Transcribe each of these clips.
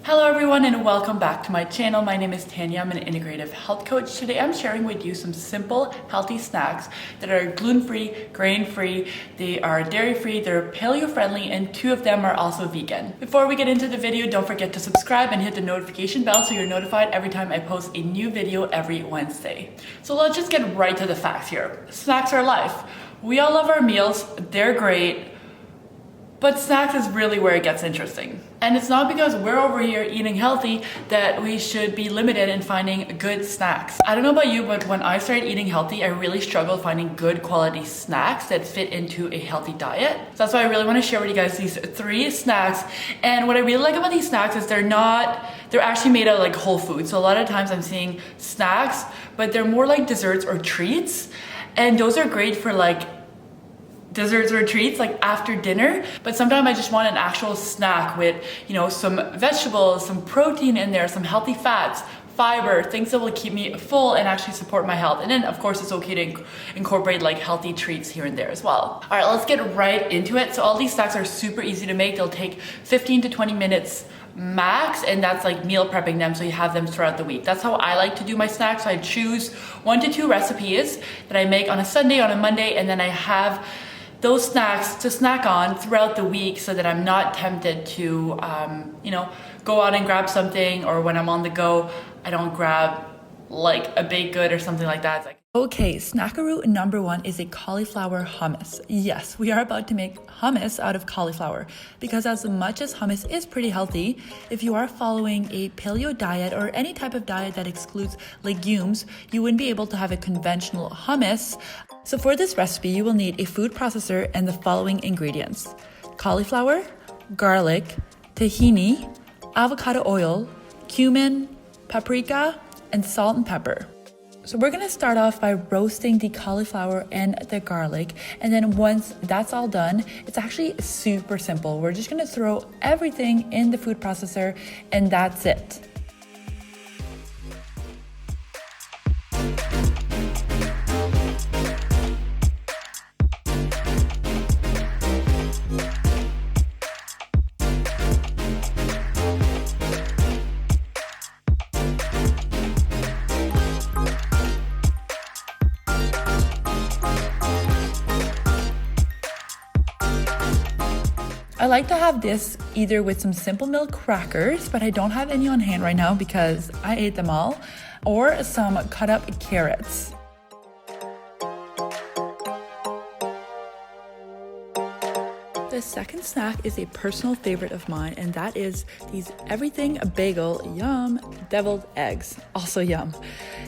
Hello everyone and welcome back to my channel. My name is Tanya. I'm an integrative health coach. Today I'm sharing with you some simple healthy snacks that are gluten-free, grain-free, they are dairy-free, they're paleo-friendly, and 2 of them are also vegan. Before we get into the video, don't forget to subscribe and hit the notification bell so you're notified every time I post a new video every Wednesday. So let's just get right to the facts here. Snacks are life. We all love our meals, they're great, but snacks is really where it gets interesting. And it's not because we're over here eating healthy that we should be limited in finding good snacks. I don't know about you, but when I started eating healthy, I really struggled finding good quality snacks that fit into a healthy diet. So that's why I really want to share with you guys these 3 snacks. And what I really like about these snacks is they're actually made out of like whole food. So a lot of times I'm seeing snacks, but they're more like desserts or treats. And those are great for like desserts or treats like after dinner, but sometimes I just want an actual snack with, some vegetables, some protein in there, some healthy fats, fiber, things that will keep me full and actually support my health. And then of course it's okay to incorporate like healthy treats here and there as well. All right, let's get right into it. So all these snacks are super easy to make. They'll take 15 to 20 minutes max, and that's like meal prepping them so you have them throughout the week. That's how I like to do my snacks. So I choose 1 to 2 recipes that I make on a Sunday, on a Monday, and then I have those snacks to snack on throughout the week so that I'm not tempted to, go out and grab something, or when I'm on the go, I don't grab like a baked good or something like that. It's like, okay, snackaroo number 1 is a cauliflower hummus. Yes, we are about to make hummus out of cauliflower because as much as hummus is pretty healthy, if you are following a paleo diet or any type of diet that excludes legumes, you wouldn't be able to have a conventional hummus. So for this recipe, you will need a food processor and the following ingredients: cauliflower, garlic, tahini, avocado oil, cumin, paprika, and salt and pepper. So we're gonna start off by roasting the cauliflower and the garlic. And then once that's all done, it's actually super simple. We're just gonna throw everything in the food processor and that's it. I like to have this either with some simple milk crackers, but I don't have any on hand right now because I ate them all, or some cut up carrots. The second snack is a personal favorite of mine, and that is these everything bagel, yum, deviled eggs, also yum.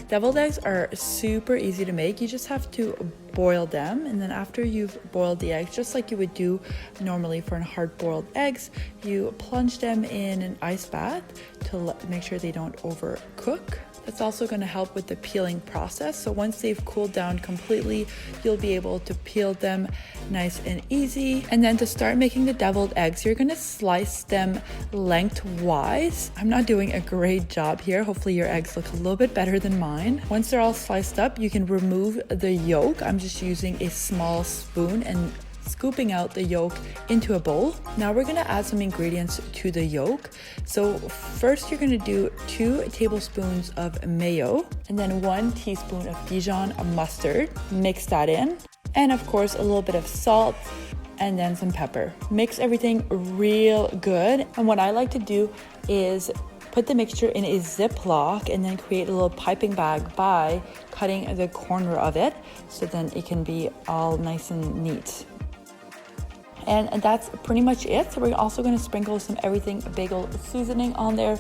Deviled eggs are super easy to make. You just have to boil them, and then after you've boiled the eggs, just like you would do normally for hard-boiled eggs, you plunge them in an ice bath to make sure they don't overcook. That's also going to help with the peeling process. So once they've cooled down completely, you'll be able to peel them nice and easy. And then to start making the deviled eggs, you're going to slice them lengthwise. I'm not doing a great job here. Hopefully your eggs look a little bit better than mine. Once they're all sliced up, you can remove the yolk. I'm just using a small spoon and scooping out the yolk into a bowl. Now we're gonna add some ingredients to the yolk. So first you're gonna do 2 tablespoons of mayo and then 1 teaspoon of Dijon mustard. Mix that in. And of course a little bit of salt and then some pepper. Mix everything real good. And what I like to do is put the mixture in a Ziploc and then create a little piping bag by cutting the corner of it so then it can be all nice and neat. And that's pretty much it. So we're also going to sprinkle some everything bagel seasoning on there.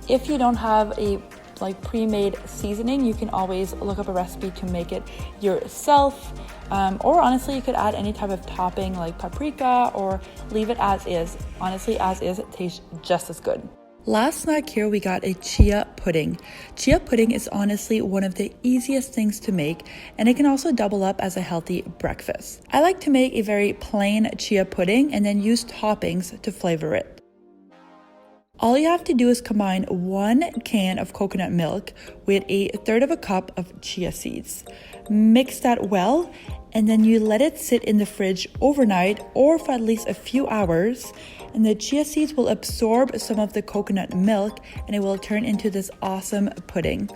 If you don't have a pre-made seasoning, you can always look up a recipe to make it yourself. Or honestly, you could add any type of topping like paprika or leave it as is. Honestly, as is, it tastes just as good. Last snack here, we got a chia pudding. Chia pudding is honestly one of the easiest things to make, and it can also double up as a healthy breakfast. I like to make a very plain chia pudding and then use toppings to flavor it. All you have to do is combine 1 can of coconut milk with 1/3 of a cup of chia seeds. Mix that well and then you let it sit in the fridge overnight or for at least a few hours, and the chia seeds will absorb some of the coconut milk and it will turn into this awesome pudding.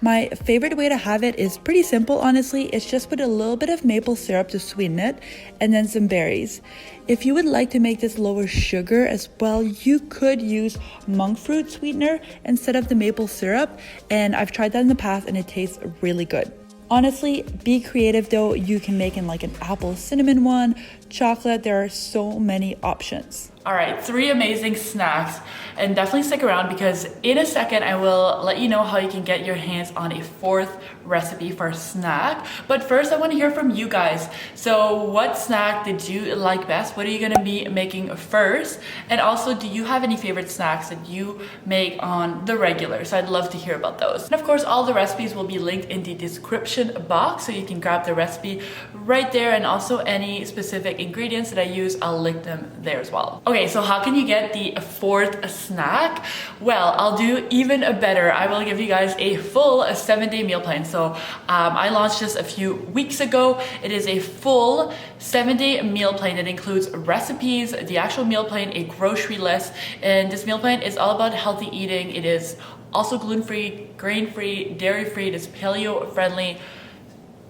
My favorite way to have it is pretty simple, honestly. It's just put a little bit of maple syrup to sweeten it and then some berries. If you would like to make this lower sugar as well, you could use monk fruit sweetener instead of the maple syrup, and I've tried that in the past and it tastes really good. Honestly, be creative though. You can make in like an apple cinnamon one, chocolate. There are so many options. All right, 3 amazing snacks, and definitely stick around because in a second I will let you know how you can get your hands on a 4th recipe for a snack. But first I want to hear from you guys. So what snack did you like best? What are you going to be making first? And also, do you have any favorite snacks that you make on the regular? So I'd love to hear about those. And of course, all the recipes will be linked in the description box, so you can grab the recipe right there, and also any specific ingredients that I use, I'll link them there as well. Okay, so how can you get the 4th snack? Well, I'll do even better. I will give you guys a full 7-day meal plan. So I launched this a few weeks ago. It is a full 7-day meal plan that includes recipes, the actual meal plan, a grocery list, and this meal plan is all about healthy eating. It is also gluten-free, grain-free, dairy-free. It is paleo-friendly.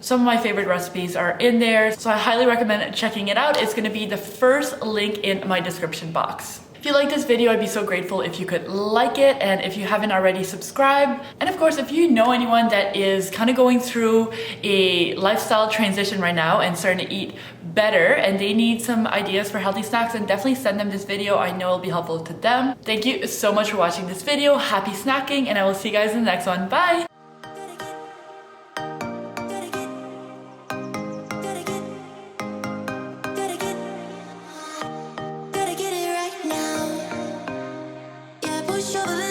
Some of my favorite recipes are in there, so I highly recommend checking it out. It's gonna be the first link in my description box. If you like this video, I'd be so grateful if you could like it, and if you haven't already, subscribe. And of course, if you know anyone that is kind of going through a lifestyle transition right now and starting to eat better and they need some ideas for healthy snacks, then definitely send them this video. I know it'll be helpful to them. Thank you so much for watching this video. Happy snacking, and I will see you guys in the next one. Bye! Push over